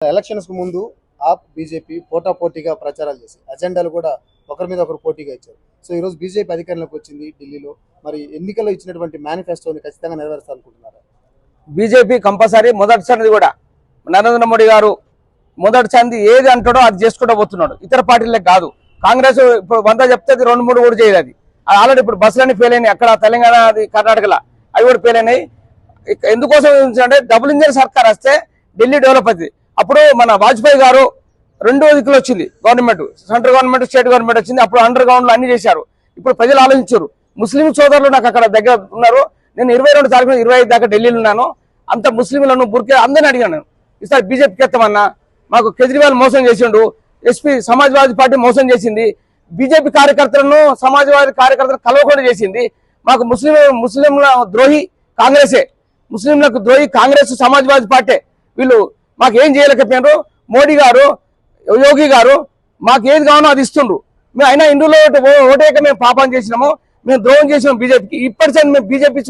Elections కు ముందు ఆప్ BJP పోటాపోటీగా ప్రచారాలు చేసి అజెండాలు కూడా ఒకరి మీద ఒకరు పోటీగా ఇచ్చారు. సో ఈ రోజు బీజేపీ అధికారంలోకి వచ్చింది ఢిల్లీలో. మరి ఎన్నికల్లో ఇచ్చినటువంటి మేనిఫెస్టోని ఖచ్చితంగా నెరవేర్చాలనుకుంటున్నారు. బీజేపీ కంపల్సరీ మొదటిసారి కూడా నరేంద్ర మోడీ గారు మొదటిసారి ఏది అంటాడో అది చేసుకుంటూ పోతున్నాడు. ఇతర పార్టీలకు కాదు. కాంగ్రెస్ ఇప్పుడు 100 చెప్తే 2-3 కూడా చేయదు. అది ఆల్రెడీ ఇప్పుడు బస్సులన్నీ ఫెయిల్ అయినాయి. అక్కడ తెలంగాణ, అది కర్ణాటకలో అవి కూడా ఫెయిల్ అయినాయి. ఎందుకోసం అంటే డబుల్ ఇంజిన్ సర్కార్ వస్తే ఢిల్లీ డెవలప్ అవుతుంది. అప్పుడు మన వాజ్పేయి గారు 2 దిక్కులు వచ్చింది government, central government, state government వచ్చింది. అప్పుడు అండర్ గ్రౌండ్ లో అన్ని చేశారు. ఇప్పుడు ప్రజలు ఆలోచించారు. ముస్లిం సోదరులు నాకు అక్కడ దగ్గర ఉన్నారు. నేను 22 తారీఖున 25 దాకా ఢిల్లీలో ఉన్నాను. అంత ముస్లింలను బుర్కే అందరిని అడిగాను. ఈసారి బీజేపీకి ఎత్తామన్నా, మాకు కేజ్రీవాల్ మోసం చేసిండు, ఎస్పీ సమాజ్వాదీ పార్టీ మోసం చేసింది, బీజేపీ కార్యకర్తలను సమాజ్వాదీ కార్యకర్తలను కలవకుండా చేసింది. మాకు ముస్లింల ద్రోహి కాంగ్రెసే, ముస్లింలకు ద్రోహి కాంగ్రెస్, సమాజ్వాదీ పార్టీ. వీళ్ళు మాకు ఏం చేయలేకపోయినారు. మోడీ గారు, యోగి గారు మాకు ఏది కావాలో అది ఇస్తుండ్రు. మేము అయినా ఇందులో ఓటేక మేము పాపం చేసినాము, మేము ద్రోహం చేసినాం బీజేపీకి. ఇప్పటిసరి మేము బీజేపీ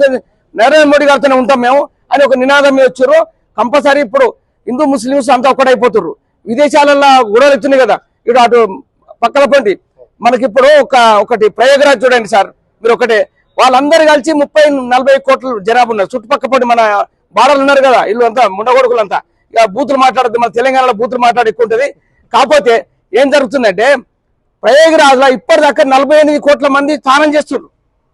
నరేంద్ర మోడీ గారితోనే ఉంటాం మేము అని ఒక నినాదం మీద వచ్చారు. కంపల్సరీ ఇప్పుడు హిందూ ముస్లింస్ అంతా ఒక్కటైపోతున్నారు. విదేశాలలో గొడవలు ఎత్తున్నాయి కదా. ఇటు అటు పక్కల పండి మనకి ఇప్పుడు ఒకటి ప్రయాగరాజ్ చూడండి సార్, మీరు ఒకటే వాళ్ళందరూ కలిసి 30-40 కోట్ల జనాభా ఉన్నారు. చుట్టుపక్కల పండి మన బాడలు ఉన్నారు కదా, ఇల్లు అంతా ముండగొడుకులంతా. ఇక బూతులు మాట్లాడద్దు, మన తెలంగాణలో బూతులు మాట్లాడి ఎక్కువ ఉంటుంది. కాకపోతే ఏం జరుగుతుందంటే ప్రయాగరాజ్ లో ఇప్పటిదాకా 48 కోట్ల మంది స్నానం చేస్తున్నారు.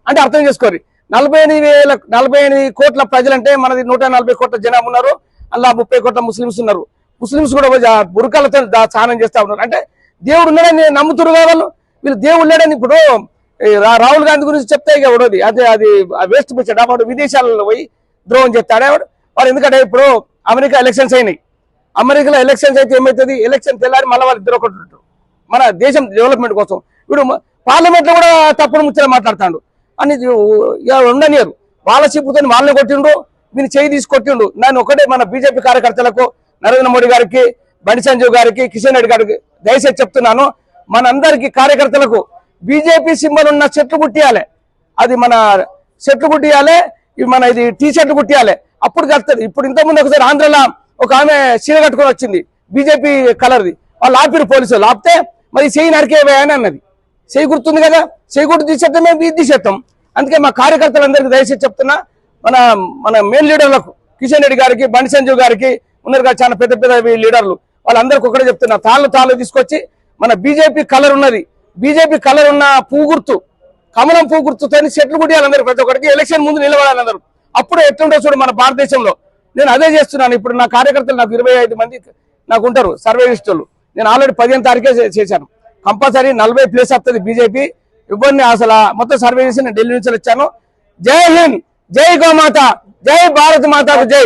అంటే అర్థం చేసుకోరు, 48 కోట్ల ప్రజలంటే మనది 140 కోట్ల జనాభా ఉన్నారు. అలా 30 కోట్ల ముస్లింస్ ఉన్నారు. ముస్లింస్ కూడా బురకాలతో స్నానం చేస్తా ఉన్నారు. అంటే దేవుడు ఉన్నాడని నమ్ముతున్నారు కదా వాళ్ళు. వీళ్ళు దేవుడు లేడని ఇప్పుడు రాహుల్ గాంధీ గురించి చెప్తే ఇక ఉండదు. అది వేస్ట్ పిచ్చాడు. వాడు విదేశాలలో పోయి ద్రోహం చేస్తాడే వాడు. ఎందుకంటే ఇప్పుడు అమెరికా ఎలక్షన్స్ అయినాయి. అమెరికాలో ఎలక్షన్స్ అయితే ఏమవుతుంది, ఎలక్షన్ తెల్లారి మళ్ళీ వాళ్ళు ఇద్దరు ఒకటి మన దేశం డెవలప్మెంట్ కోసం. వీడు పార్లమెంట్ లో కూడా తప్పుడు ముచ్చట మాట్లాడుతాడు అని ఉండనియరు. వాళ్ళ చిప్పుతో వాళ్ళని కొట్టిండు, వీని చేయి తీసి కొట్టిండు. నేను ఒకటే మన బీజేపీ కార్యకర్తలకు, నరేంద్ర మోడీ గారికి, బండి సంజయ్ గారికి, కిషన్ రెడ్డి గారికి దయచేసి చెప్తున్నాను, మనందరికి కార్యకర్తలకు బీజేపీ సింబల్ ఉన్న చెట్లు కుట్టియాలి. అది మన చెట్లు కుట్టియాలి, ఇది టీ షర్ట్లు కుట్టియాలి. అప్పుడు కలుస్తుంది. ఇప్పుడు ఇంతకుముందు ఒకసారి ఆంధ్రలో ఒక ఆమె చీర కట్టుకొని వచ్చింది బీజేపీ కలర్ది. వాళ్ళు ఆపిరు పోలీసులు. ఆపితే మరి చెయ్యి నరికేవే అని అన్నది. చెయ్యి గుర్తుంది కదా, చెయ్యి గుర్తు తీసేస్తాం, మేము ఇది తీసేస్తాం. అందుకే మా కార్యకర్తలందరికీ దయచేసి చెప్తున్నా, మన మెయిన్ లీడర్లకు కిషన్ రెడ్డి గారికి, బండి సంజయ్ గారికి ఉన్నారు కదా చాలా పెద్ద పెద్ద లీడర్లు, వాళ్ళందరికీ ఒకటే చెప్తున్నా, తాళ్ళు తీసుకొచ్చి మన బీజేపీ కలర్ ఉన్నది, బీజేపీ కలర్ ఉన్న పువ్వు గుర్తు, కమలం పువ్వు గుర్తుతో చెట్లు కుట్టియాలి అందరూ. ప్రతి ఒక్కరికి ఎలక్షన్ ముందు నిలబడాలి అందరూ. అప్పుడు ఎట్లుంటో చూడు మన భారతదేశంలో. నేను అదే చేస్తున్నాను. ఇప్పుడు నా కార్యకర్తలు నాకు 25 మంది నాకు ఉంటారు సర్వేలిస్టులు. నేను ఆల్రెడీ 15 తారీఖే చేశాను. కంపల్సరీ 40 ప్లేస్ వస్తుంది బీజేపీ. ఇవ్వండి అసలు మొత్తం సర్వే చేసి నేను ఢిల్లీ నుంచి వచ్చాను. జై హింద్, జై గోమాత, జై భారత్ మాతకు జై.